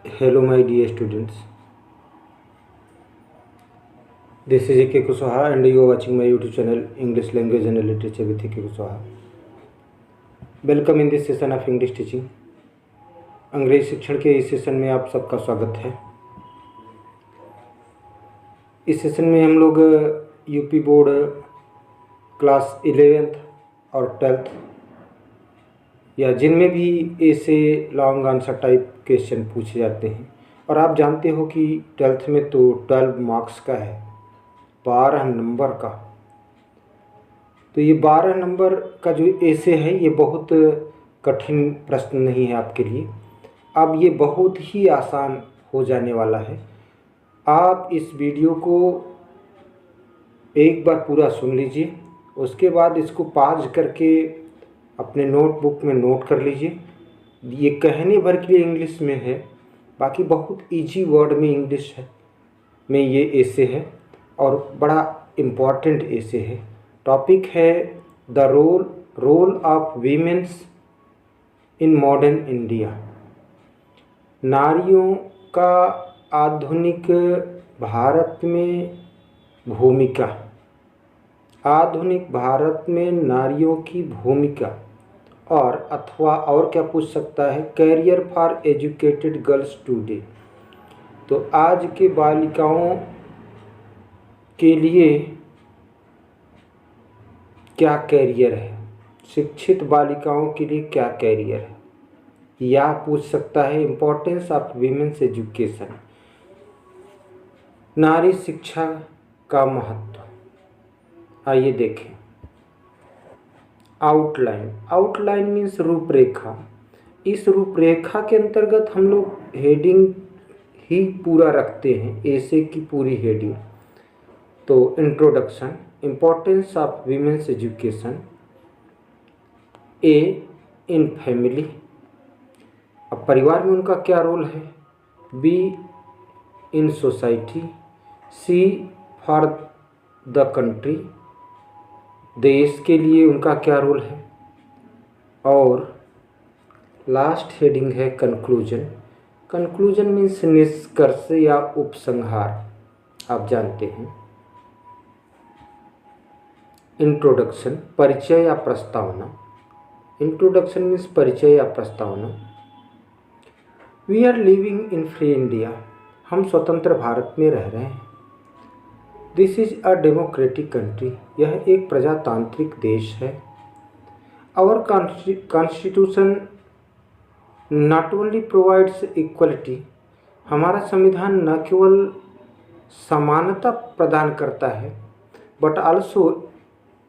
Hello, my dear students. This is A.K. Kuswaha, and you are watching my YouTube channel English Language and Literature with A.K. Kuswaha. Welcome in this session of English teaching. अंग्रेजी शिक्षण के इस session में आप सबका स्वागत है। इस सेशन में हम लोग यूपी बोर्ड क्लास 11th और 12th या जिनमें भी ऐसे लॉन्ग आंसर टाइप क्वेश्चन पूछे जाते हैं, और आप जानते हो कि 12th में तो 12 मार्क्स का है, 12 नंबर का। तो ये 12 नंबर का जो ऐसे है ये बहुत कठिन प्रश्न नहीं है आपके लिए। अब ये बहुत ही आसान हो जाने वाला है। आप इस वीडियो को एक बार पूरा सुन लीजिए, उसके बाद इसको पॉज करके अपने नोटबुक में नोट कर लीजिए। ये कहने भर के लिए इंग्लिश में है, बाकी बहुत इजी वर्ड में इंग्लिश है में ये ऐसे है और बड़ा इम्पॉर्टेंट ऐसे है। टॉपिक है the role of women's in modern India. नारियों का आधुनिक भारत में भूमिका। आधुनिक भारत में नारियों की भूमिका और अथवा और क्या पूछ सकता है, career for educated girls today. तो आज के बालिकाओं के लिए क्या कैरियर है, शिक्षित बालिकाओं के लिए क्या कैरियर है, या पूछ सकता है इम्पोर्टेंस ऑफ वीमेन्स एजुकेशन, नारी शिक्षा का महत्व। आइए देखें। आउटलाइन मीन्स रूपरेखा। इस रूपरेखा के अंतर्गत हम लोग हेडिंग ही पूरा रखते हैं, ऐसे की पूरी हेडिंग। तो introduction, importance of women's education. A, in family, अब परिवार में उनका क्या रोल है। B, in society. C, for the country, देश के लिए उनका क्या रोल है। और लास्ट हेडिंग है कंक्लूजन। कंक्लूजन मीन्स निष्कर्ष या उपसंहार, आप जानते हैं। इंट्रोडक्शन, परिचय या प्रस्तावना। इंट्रोडक्शन मीन्स परिचय या प्रस्तावना। We are living in free India, हम स्वतंत्र भारत में रह रहे हैं। This is a democratic country, यह एक प्रजातांत्रिक देश है। Our constitution not only provides equality, हमारा संविधान न केवल समानता प्रदान करता है, but also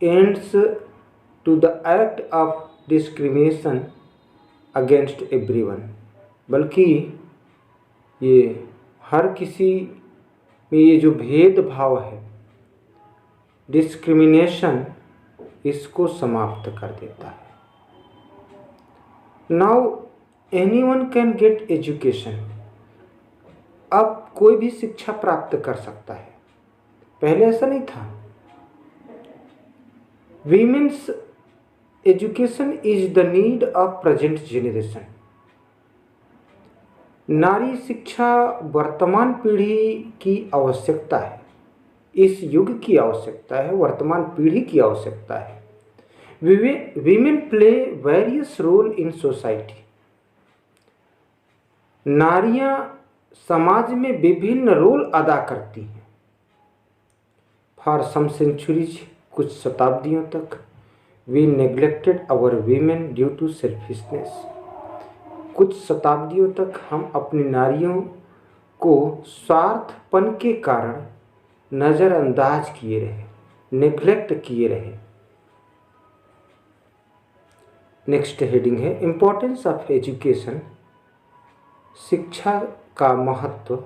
ends to the act of discrimination against everyone, बल्कि ये हर किसी में ये जो भेदभाव है, डिस्क्रिमिनेशन, इसको समाप्त कर देता है। Now anyone can get education, अब कोई भी शिक्षा प्राप्त कर सकता है, पहले ऐसा नहीं था। Women's education is the need of present generation, नारी शिक्षा वर्तमान पीढ़ी की आवश्यकता है, इस युग की आवश्यकता है, वर्तमान पीढ़ी की आवश्यकता है। Women play various role in society, नारियां समाज में विभिन्न रोल अदा करती हैं। फॉर सम सेंचुरीज, कुछ शताब्दियों तक, we neglected our women due to selfishness, कुछ शताब्दियों तक हम अपनी नारियों को स्वार्थपन के कारण नज़रअंदाज किए रहे, नेग्लेक्ट किए रहे। नेक्स्ट हेडिंग है इम्पोर्टेंस ऑफ एजुकेशन, शिक्षा का महत्व।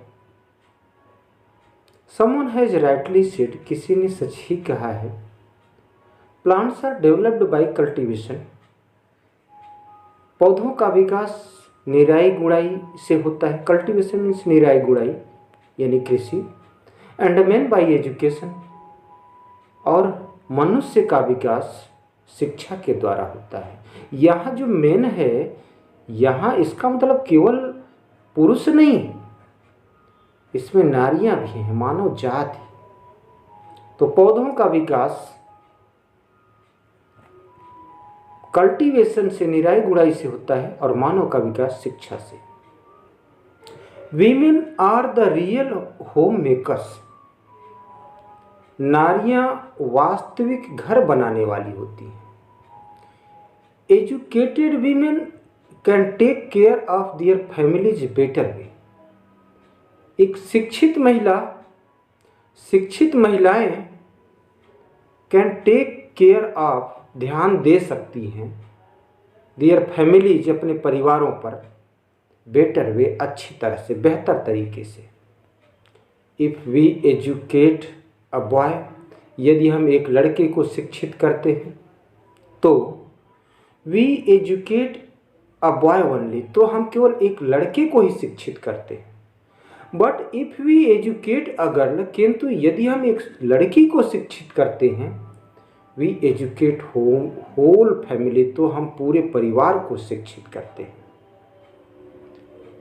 समवन हैज राइटली सेड, किसी ने सच ही कहा है। Plants are developed by cultivation, पौधों का विकास निराई गुड़ाई से होता है। कल्टीवेशन मीन्स निराई गुड़ाई यानी कृषि। एंड मैन बाय एजुकेशन, और मनुष्य का विकास शिक्षा के द्वारा होता है। यहाँ जो मेन है, यहाँ इसका मतलब केवल पुरुष नहीं, इसमें नारियां भी हैं, मानव जाति। तो पौधों का विकास कल्टीवेशन से, निराई गुड़ाई से होता है, और मानव का विकास शिक्षा से। Women are the real home makers. नारियां वास्तविक घर बनाने वाली होती हैं। Educated women can take care of their families better way. एक शिक्षित महिलाएं कैन टेक केयर ऑफ, ध्यान दे सकती हैं, देयर फैमिलीज, अपने परिवारों पर, बेटर वे, अच्छी तरह से, बेहतर तरीके से। If we educate a boy, यदि हम एक लड़के को शिक्षित करते हैं, तो we educate a boy only, तो हम केवल एक लड़के को ही शिक्षित करते हैं। But if we educate a girl, किंतु यदि हम एक लड़की को शिक्षित करते हैं, वी एजुकेट होल फैमिली, तो हम पूरे परिवार को शिक्षित करते हैं।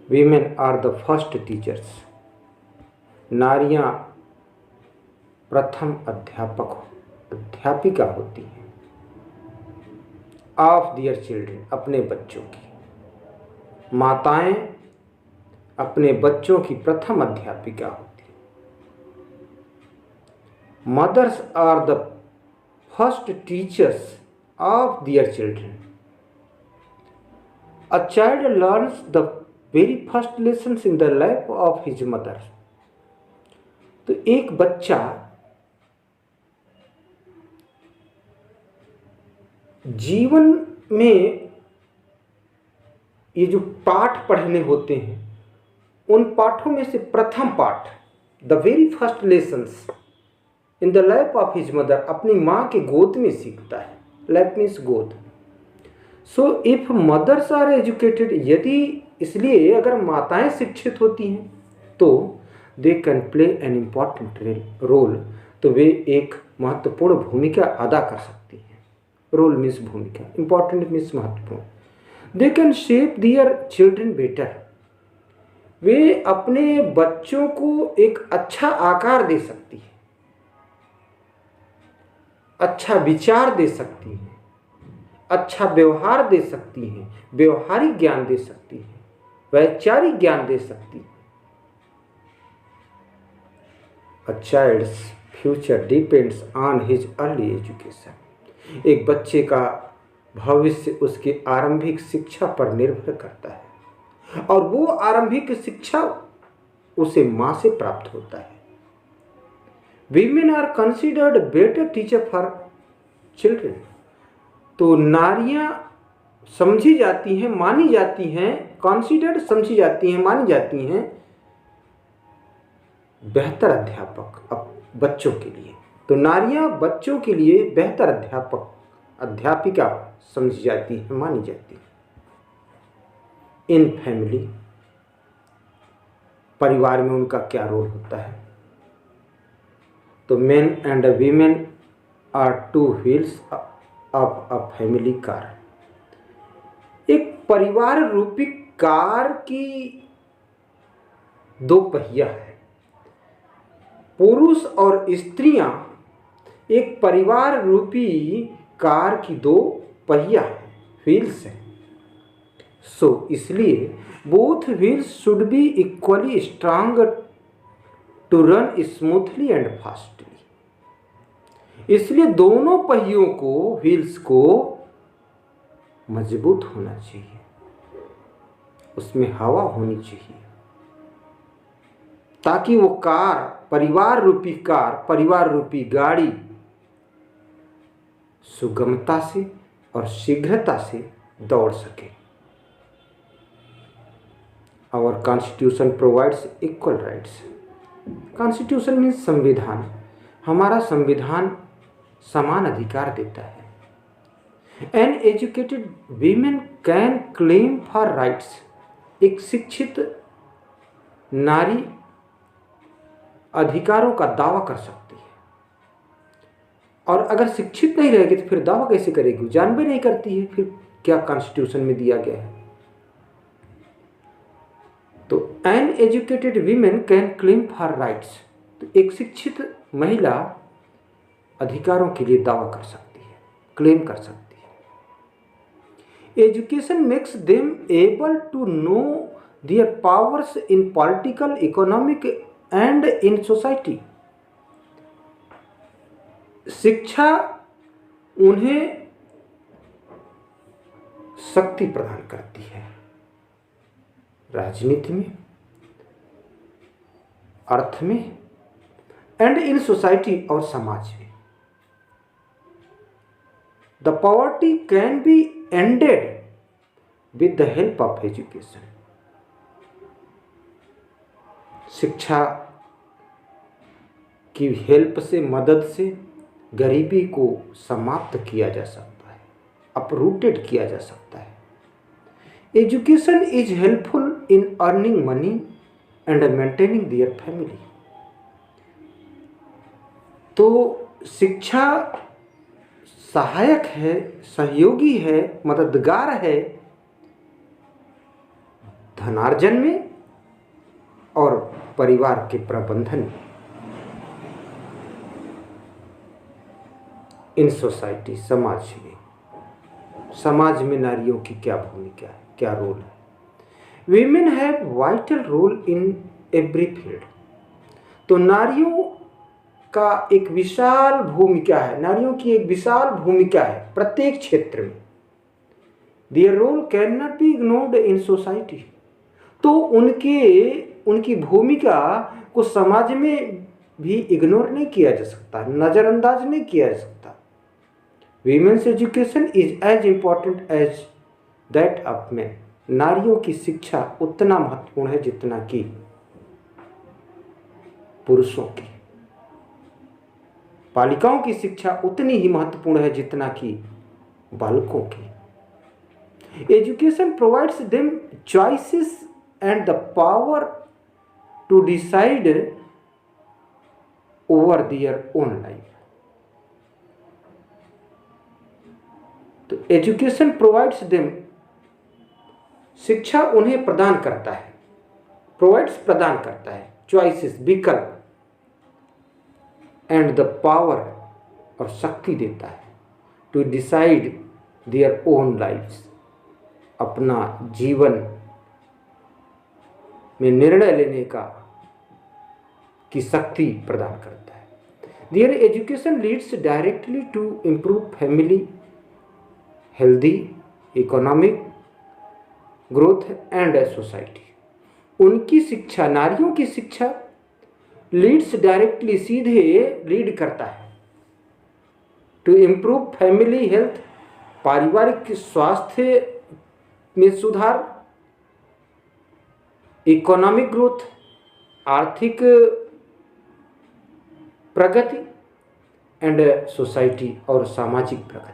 Women are the first teachers. नारियां प्रथम अध्यापिका होती हैं। ऑफ दियर चिल्ड्रन, अपने बच्चों की। माताएं अपने बच्चों की प्रथम अध्यापिका होती हैं। Mothers are the first teachers of their children. A child learns the very first lessons in the life of his mother. तो एक बच्चा जीवन में ये जो पाठ पढ़ने होते हैं, उन पाठों में से प्रथम पाठ, the very first lessons in the life of his mother, अपनी माँ के गोद में सीखता है। लाइफ मीन्स गोद। So if mothers are educated, यदि, इसलिए अगर माताएं शिक्षित होती हैं तो they can play an important role, तो वे एक महत्वपूर्ण भूमिका अदा कर सकती हैं। रोल मीन्स भूमिका, इम्पॉर्टेंट मीन्स महत्वपूर्ण। They can shape their children better, वे अपने बच्चों को एक अच्छा आकार दे सकती है, अच्छा विचार दे सकती है, अच्छा व्यवहार दे सकती हैं, व्यवहारिक ज्ञान दे सकती है, वैचारिक ज्ञान दे सकती है। A child's future depends on his early education. एक बच्चे का भविष्य उसकी आरंभिक शिक्षा पर निर्भर करता है, और वो आरंभिक शिक्षा उसे माँ से प्राप्त होता है। Women are considered better teacher for children. तो नारियां समझी जाती हैं, मानी जाती हैं, कंसीडर्ड समझी जाती हैं, मानी जाती हैं बेहतर अध्यापक अब बच्चों के लिए। तो नारियां बच्चों के लिए बेहतर अध्यापिका समझी जाती है, मानी जाती है। इन फैमिली, परिवार में उनका क्या रोल होता है? तो men and women are two wheels of a family car. एक परिवार रूपी कार की दो पहिया है। पुरुष और स्त्रियां एक परिवार रूपी कार की दो पहिया है, व्हील्स है। सो इसलिए both wheels should be equally strong to run smoothly and fastly. इसलिए दोनों पहियों को, व्हील्स को मजबूत होना चाहिए, उसमें हवा होनी चाहिए, ताकि वो कार, परिवार रूपी गाड़ी सुगमता से और शीघ्रता से दौड़ सके। Our constitution provides equal rights. Constitution means संविधान। हमारा संविधान समान अधिकार देता है। An educated women can claim for rights. एक शिक्षित नारी अधिकारों का दावा कर सकती है, और अगर शिक्षित नहीं रहेगी तो फिर दावा कैसे करेगी? जान भी नहीं करती है फिर क्या कॉन्स्टिट्यूशन में दिया गया है। तो N educated women can claim for rights, तो एक शिक्षित महिला अधिकारों के लिए दावा कर सकती है, क्लेम कर सकती है। Education makes them able to know their powers in political, economic and in society. शिक्षा उन्हें शक्ति प्रदान करती है राजनीति में, अर्थ में एंड इन सोसाइटी, और समाज में। The poverty can be ended with the help of education. शिक्षा की हेल्प से, मदद से गरीबी को समाप्त किया जा सकता है, अपरूटेड किया जा सकता है। Education is helpful in earning money and maintaining their family. तो शिक्षा सहायक है, सहयोगी है, मददगार है धनार्जन में और परिवार के प्रबंधन में। इन सोसाइटी, समाज में नारियों की क्या भूमिका है, क्या रोल है। Women have vital role in every field. तो नारियों का एक विशाल भूमिका है, नारियों की एक विशाल भूमिका है प्रत्येक क्षेत्र में। Their role can not be ignored in society. तो उनकी भूमिका को समाज में भी इग्नोर नहीं किया जा सकता, नज़रअंदाज नहीं किया जा सकता। Women's education is as important as that of men. नारियों की शिक्षा उतना महत्वपूर्ण है जितना कि पुरुषों की। बालिकाओं की शिक्षा उतनी ही महत्वपूर्ण है जितना कि बालकों की। Education provides them choices and the power to decide over their own life. तो एजुकेशन प्रोवाइड्स देम, शिक्षा उन्हें प्रदान करता है, प्रोवाइड्स प्रदान करता है, चॉइसेस विकल्प, एंड द पावर और शक्ति देता है, to decide their own lifes, अपना जीवन में निर्णय लेने की शक्ति प्रदान करता है। Their education leads directly to improve family healthy, economic growth and society. उनकी शिक्षा, नारियों की शिक्षा लीड्स डायरेक्टली, सीधे लीड करता है टू इम्प्रूव फैमिली हेल्थ, पारिवारिक स्वास्थ्य में सुधार, इकोनॉमिक ग्रोथ, आर्थिक प्रगति एंड सोसाइटी, और सामाजिक प्रगति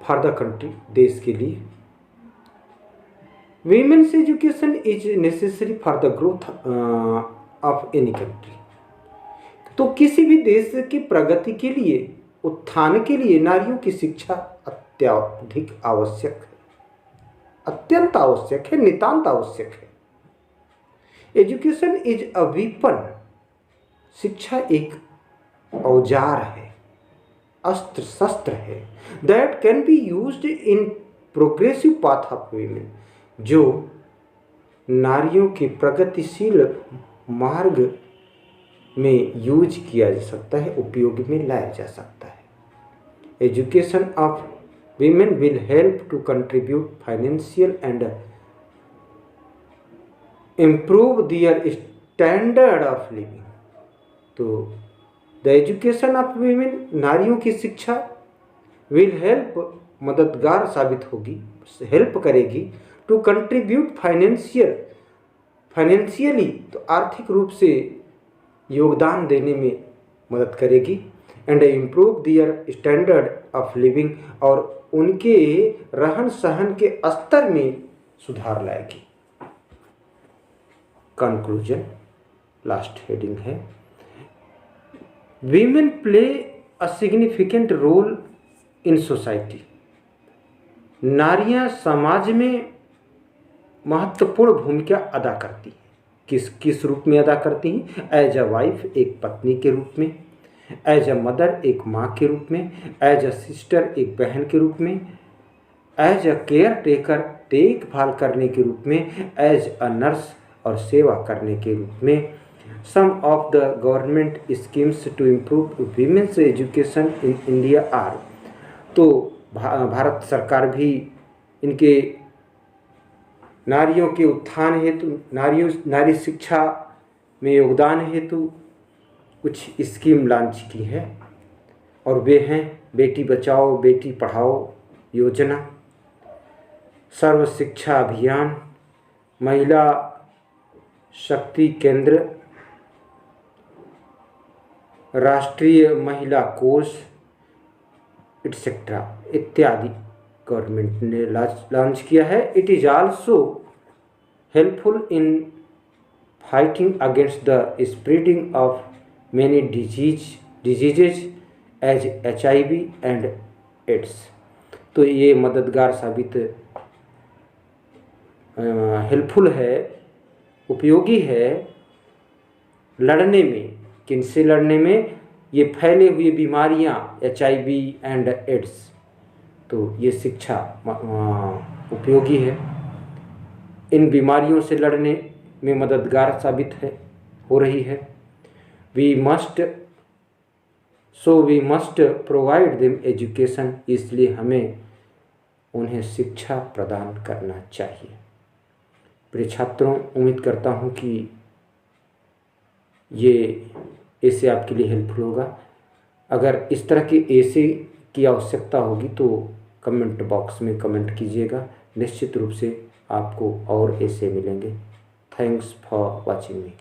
फॉर द कंट्री, देश के लिए। Women's education is necessary for the growth of any country. तो किसी भी देश की प्रगति के लिए, उत्थान के लिए नारियों की शिक्षा अत्यधिक आवश्यक है, अत्यंत आवश्यक है, नितांत आवश्यक है। Education is a weapon. शिक्षा एक औजार है, अस्त्र शस्त्र है, that can be used in progressive path of women, जो नारियों के प्रगतिशील मार्ग में यूज किया जा सकता है, उपयोग में लाया जा सकता है। Education of women will help to contribute financial and improve their standard of living. तो द एजुकेशन ऑफ वीमेन, नारियों की शिक्षा, विल हेल्प, मददगार साबित होगी, हेल्प करेगी, टू कंट्रीब्यूट फाइनेंशियली, तो आर्थिक रूप से योगदान देने में मदद करेगी, and improve their standard of living, और उनके रहन सहन के स्तर में सुधार लाएगी। कंक्लूजन, लास्ट हेडिंग है, women play a significant role in society. नारियां समाज में महत्वपूर्ण भूमिका अदा करती है। किस किस रूप में अदा करती हैं? एज अ वाइफ, एक पत्नी के रूप में, एज अ मदर, एक माँ के रूप में, एज अ सिस्टर, एक बहन के रूप में, एज अ केयर टेकर, देखभाल करने के रूप में, एज अ नर्स और सेवा करने के रूप में। Some of the government schemes to improve women's education in India are. तो भारत सरकार भी इनके नारियों के उत्थान हेतु, नारी शिक्षा में योगदान हेतु कुछ स्कीम लॉन्च की है, और वे हैं बेटी बचाओ बेटी पढ़ाओ योजना, सर्व शिक्षा अभियान, महिला शक्ति केंद्र, राष्ट्रीय महिला कोष एटसेट्रा इत्यादि गवर्नमेंट ने लॉन्च किया है। It is also helpful in fighting against the spreading of many diseases as HIV and AIDS. तो ये मददगार साबित हेल्पफुल है, उपयोगी है लड़ने में। किनसे लड़ने में? ये फैले हुए बीमारियां HIV एंड एड्स। तो ये शिक्षा उपयोगी है, इन बीमारियों से लड़ने में मददगार साबित हो रही है। We must provide them education, इसलिए हमें उन्हें शिक्षा प्रदान करना चाहिए। प्रिय छात्रों, उम्मीद करता हूँ कि ये ऐसे आपके लिए हेल्पफुल होगा। अगर इस तरह के ऐसे की आवश्यकता होगी तो कमेंट बॉक्स में कमेंट कीजिएगा, निश्चित रूप से आपको और ऐसे मिलेंगे। Thanks for watching me.